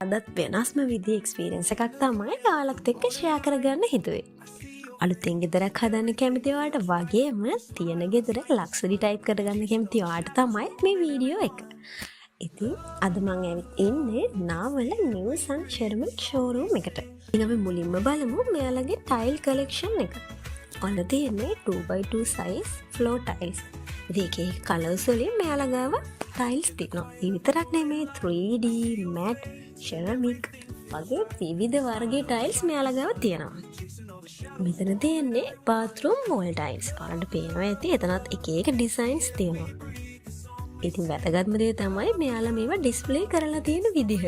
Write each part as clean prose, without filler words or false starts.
අදත් වෙනස්ම විදිහේ එක්ස්පීරියන්ස් එකක් තමයි ඔයාලත් එක්ක ෂෙයා කරගන්න හිතුවේ. අලුතෙන් ගෙදරක් හදන්න කැමති ඔයාලට වගේම තියෙන ගෙදර ලක්ෂරි ටයිප් කරගන්න කැමති ඔයාලට තමයි මේ වීඩියෝ එක. ඉතින් අද මම ඇවිත් ඉන්නේ නාවල නිව්ස් ඇන්ඩ් ෂෙර්මන් ෂෝරූම් එකට. ඉතින් අපි මුලින්ම බලමු මෙයාලගේ ටයිල් කලෙක්ෂන් එක. ඔන්න තියෙන්නේ 2x2 size floor tiles. ඉතින් ඒකේ කලර්ස් වලින් මෙයාලා ගාව ටයිල්ස් තියෙනවා. ඒ විතරක් නෙමෙයි 3D, matte, ceramic වගේ විවිධ වර්ගයේ ටයිල්ස් මෙයාලා ගාව තියෙනවා. මෙතන තියෙන්නේ bathroom wall tiles. ඔයාලට පේනවා ඇති එතනත් එක එක ඩිසයින්ස් තියෙනවා. ඉතින් වැදගත්ම දේ තමයි මෙයාලා මේවා ඩිස්ප්ලේ කරලා තියෙන විදිහ.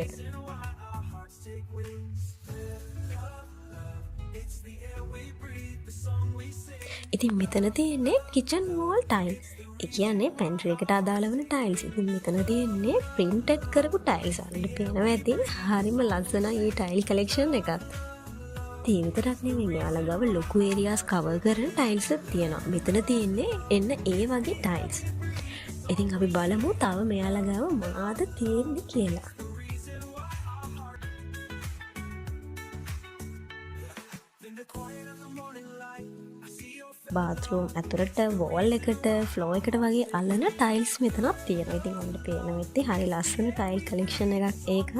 ඉතින් මෙතන තියෙන්නේ kitchen wall tile. ඒ කියන්නේ pantry එකට අදාළ වෙන tiles. ඉතින් මෙතන තියෙන්නේ printed කරපු tiles. ඔයාලට පේනවා ඇති හරිම ලස්සනයි මේ tile collection එකත්. ඒ විතරක් නෙමෙයි මෙයාලා ගාව ලොකු areas cover කරන tiles තියෙනවා. මෙතන තියෙන්නේ එන්න ඒ වගේ tiles. ඉතින් අපි බලමු තව මෙයාලා ගාව මොනවද තියෙන්නේ කියලා. bathroom ඇතුළට wall එකට floor එකට වගේ අල්ලන tiles මෙතනක් තියෙනවා. ඉතින් අපිට පේනවා ඇති හරි ලස්සන tile collection එකක් ඒක.